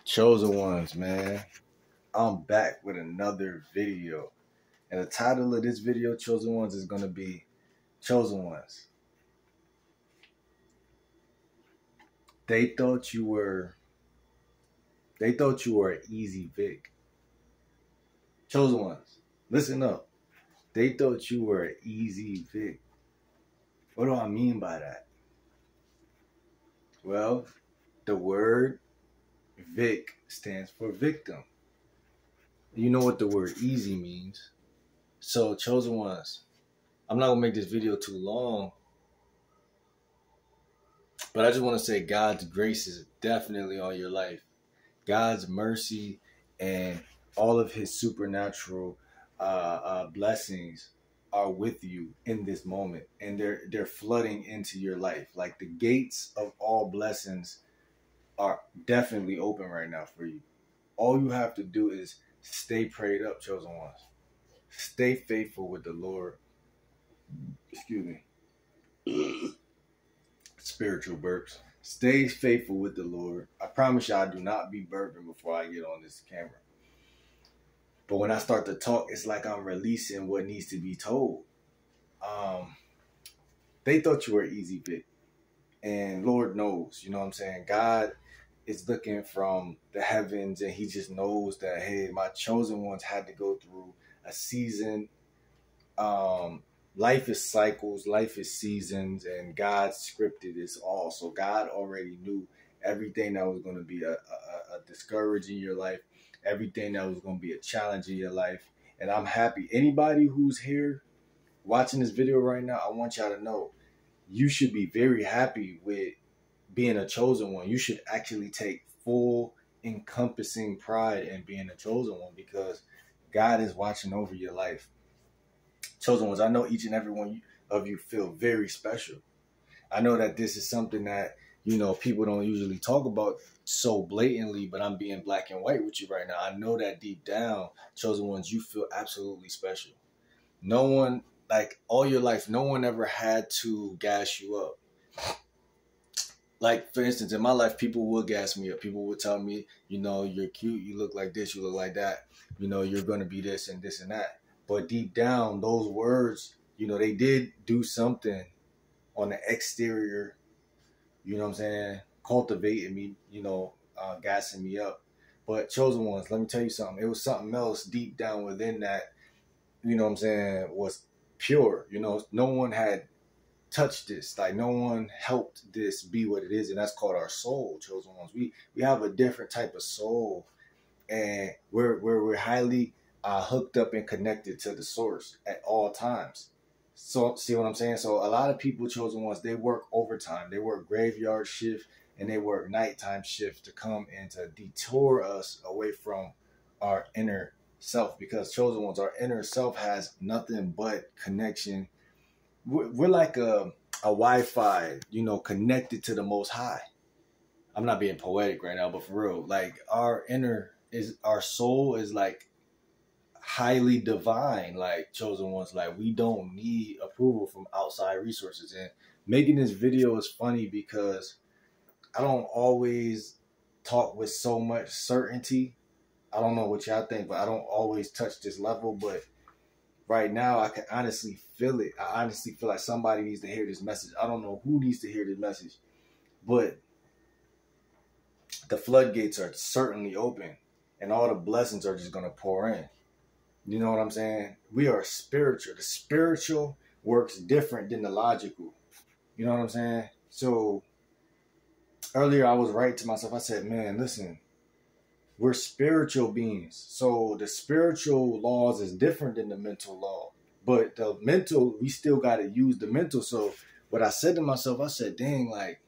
Chosen ones, man. I'm back with another video. And the title of this video, Chosen Ones, is going to be Chosen Ones. They thought you were an easy VIC. Chosen Ones, listen up. They thought you were an easy VIC. What do I mean by that? Well, the word VIC stands for victim. You know what the word easy means. So, Chosen Ones, I'm not going to make this video too long, but I just want to say God's grace is definitely on your life. God's mercy and all of his supernatural blessings are with you in this moment. And they're flooding into your life. Like the gates of all blessings are definitely open right now for you. All you have to do is stay prayed up, Chosen Ones. Stay faithful with the Lord. Excuse me. Spiritual burps. Stay faithful with the Lord. I promise you I do not be burping before I get on this camera. But when I start to talk, it's like I'm releasing what needs to be told. They thought you were easy bit. And Lord knows, you know what I'm saying? God is looking from the heavens and he just knows that, hey, my chosen ones had to go through a season. Life is cycles, life is seasons, and God scripted this all. So God already knew everything that was going to be a discourage in your life, everything that was going to be a challenge in your life. And I'm happy. Anybody who's here watching this video right now, I want y'all to know you should be very happy with being a chosen one. You should actually take full encompassing pride in being a chosen one because God is watching over your life. Chosen ones, I know each and every one of you feel very special. I know that this is something that, you know, people don't usually talk about so blatantly, but I'm being black and white with you right now. I know that deep down, chosen ones, you feel absolutely special. No one, like all your life, no one ever had to gas you up. Like, for instance, in my life, people would gas me up. People would tell me, you know, you're cute, you look like this, you look like that. You know, you're going to be this and this and that. But deep down, those words, you know, they did do something on the exterior, you know what I'm saying, cultivating me, you know, gassing me up. But chosen ones, let me tell you something. It was something else deep down within that, you know what I'm saying, was pure. You know, no one had touched this. Like, no one helped this be what it is, and that's called our soul, chosen ones. We have a different type of soul, and we're highly hooked up and connected to the source at all times. So see what I'm saying? So a lot of people, chosen ones, they work overtime, they work graveyard shift, and they work nighttime shift to come and to detour us away from our inner self, because chosen ones, our inner self has nothing but connection. We're like a Wi-Fi, you know, connected to the Most High. I'm not being poetic right now, but for real, like our soul is like highly divine, like chosen ones. Like, we don't need approval from outside resources. And making this video is funny because I don't always talk with so much certainty. I don't know what y'all think, but I don't always touch this level. But right now, I can honestly feel it. I honestly feel like somebody needs to hear this message. I don't know who needs to hear this message, but the floodgates are certainly open, and all the blessings are just going to pour in. You know what I'm saying? We are spiritual. The spiritual works different than the logical. You know what I'm saying? So earlier I was right to myself. I said, man, listen, we're spiritual beings. So the spiritual laws is different than the mental law. But the mental, we still got to use the mental. So what I said to myself, I said, dang, like,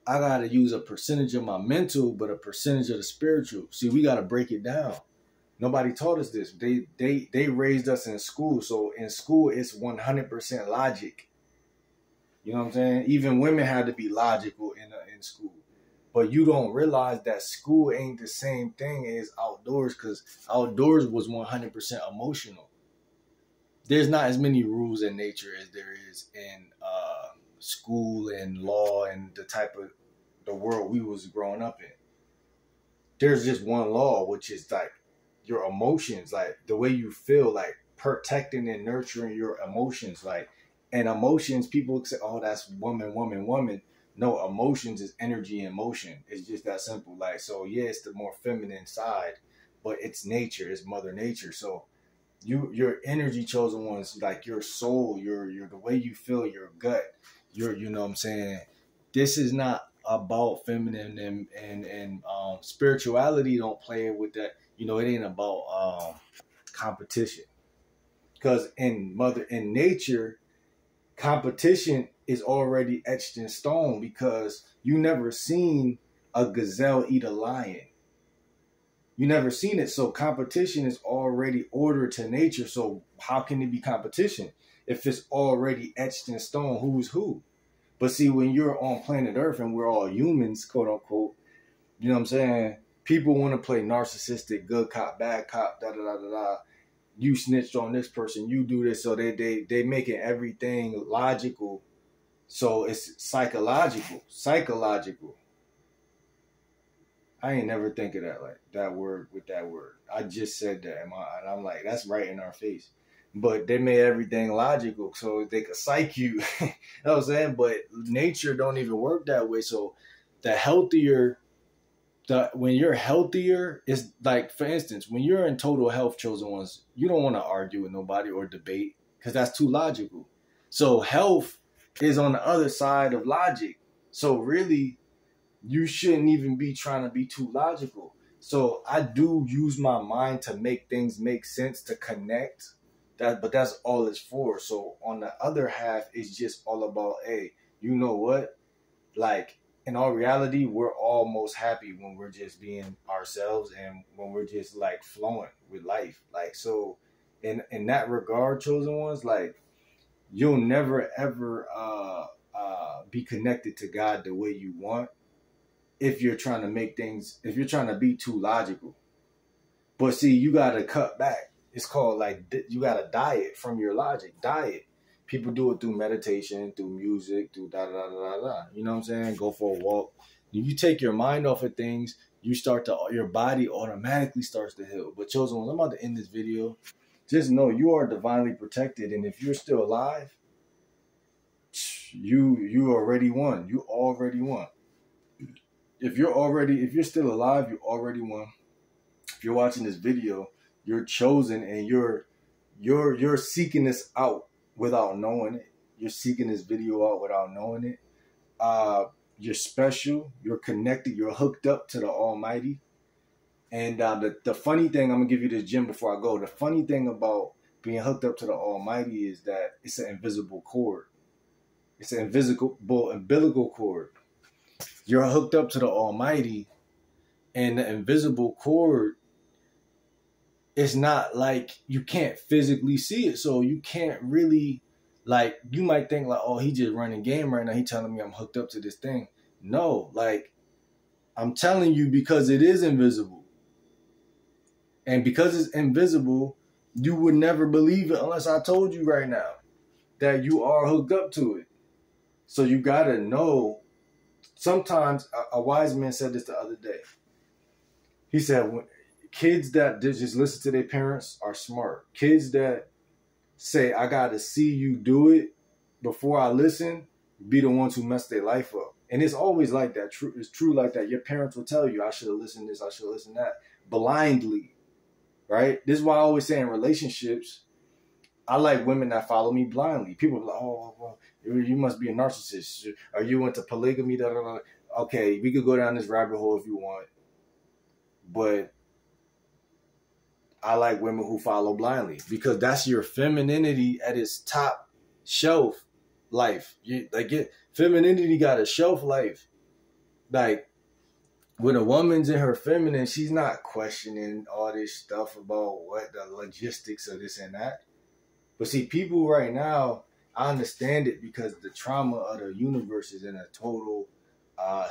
I got to use a percentage of my mental, but a percentage of the spiritual. See, we got to break it down. Nobody taught us this. They raised us in school. So in school, it's 100% logic. You know what I'm saying? Even women had to be logical in school. But you don't realize that school ain't the same thing as outdoors, because outdoors was 100% emotional. There's not as many rules in nature as there is in school and law and the type of the world we was growing up in. there's just one law, which is like your emotions, like the way you feel, like protecting and nurturing your emotions, like, and emotions, people say, oh, that's woman, woman, woman. No, emotions is energy and motion. It's just that simple. Like, so yeah, it's the more feminine side, but it's nature, it's mother nature. So your energy, chosen ones, like your soul, your the way you feel, your gut, you know what I'm saying? This is not about feminine and spirituality. Don't play with that. You know, it ain't about competition. Because in nature, competition is already etched in stone, because you never seen a gazelle eat a lion. You never seen it. So competition is already ordered to nature. So how can it be competition if it's already etched in stone who's who? But see, when you're on planet Earth and we're all humans, quote unquote, you know what I'm saying? People want to play narcissistic, good cop, bad cop, da da da da da. You snitched on this person, you do this. So they making everything logical. So it's psychological. I ain't never think of that, like that word with that word. I just said that, and I'm like, that's right in our face. But they made everything logical so they could psych you. You know what I'm saying? But nature don't even work that way. So the healthier, when you're healthier, it's like, for instance, when you're in total health, chosen ones, you don't want to argue with nobody or debate, because that's too logical. So health is on the other side of logic. So really, you shouldn't even be trying to be too logical. So I do use my mind to make things make sense, to connect. But that's all it's for. So on the other half, it's just all about, hey, you know what? Like, in all reality, we're all most happy when we're just being ourselves and when we're just like flowing with life. Like, so in that regard, chosen ones, like, you'll never ever be connected to God the way you want if you're trying to make things, if you're trying to be too logical. But see, you got to cut back. It's called, like, you got to diet from your logic. Diet. People do it through meditation, through music, through da da da da da. You know what I'm saying? Go for a walk. If you take your mind off of things, your body automatically starts to heal. But chosen ones, I'm about to end this video. Just know you are divinely protected, and if you're still alive, you already won. You already won. If you're still alive, you already won. If you're watching this video, you're chosen, and you're seeking this out without knowing it. You're seeking this video out without knowing it. You're special. You're connected. You're hooked up to the Almighty. And the funny thing, I'm gonna give you this gem before I go. The funny thing about being hooked up to the Almighty is that it's an invisible cord. It's an invisible umbilical cord. You're hooked up to the Almighty, and the invisible cord, it's not like you can't physically see it. So you can't really, like, you might think like, oh, he just running game right now. He telling me I'm hooked up to this thing. No, like, I'm telling you because it is invisible. And because it's invisible, you would never believe it unless I told you right now that you are hooked up to it. So you got to know. Sometimes a wise man said this the other day. He said, kids that just listen to their parents are smart. Kids that say, I got to see you do it before I listen, be the ones who mess their life up. And it's always like that. It's true like that. Your parents will tell you, I should have listened to this, I should have listened to that. Blindly, right? This is why I always say in relationships, I like women that follow me blindly. People are like, oh, well, you must be a narcissist. Or you went to polygamy. Da, da, da. Okay, we could go down this rabbit hole if you want. But I like women who follow blindly, because that's your femininity at its top shelf life. Femininity got a shelf life. Like, when a woman's in her feminine, she's not questioning all this stuff about what the logistics of this and that. But see, people right now, I understand it because the trauma of the universe is in a total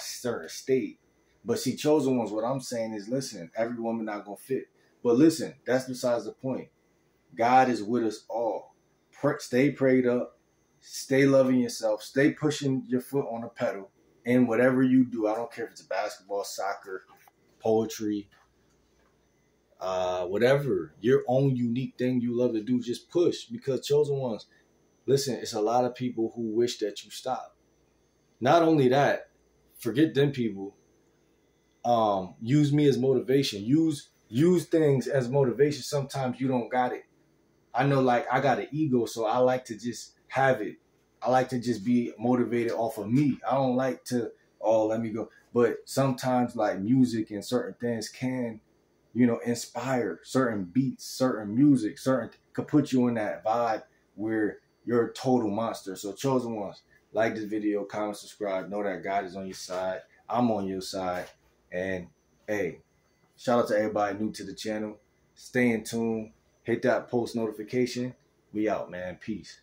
certain state. But see, chosen ones, what I'm saying is, listen, every woman not going to fit. But listen, that's besides the point. God is with us all. Stay prayed up. Stay loving yourself. Stay pushing your foot on the pedal. And whatever you do, I don't care if it's basketball, soccer, poetry, whatever, your own unique thing you love to do, just push. Because chosen ones, listen, it's a lot of people who wish that you stop. Not only that, forget them people. Use me as motivation. Use things as motivation. Sometimes you don't got it. I know, like, I got an ego, so I like to just have it. I like to just be motivated off of me. I don't like to, oh, let me go. But sometimes, like, music and certain things can, inspire certain beats, certain music, could put you in that vibe where you're a total monster. So chosen ones, like this video, comment, subscribe. Know that God is on your side. I'm on your side. And hey, shout out to everybody new to the channel. Stay in tune. Hit that post notification. We out, man. Peace.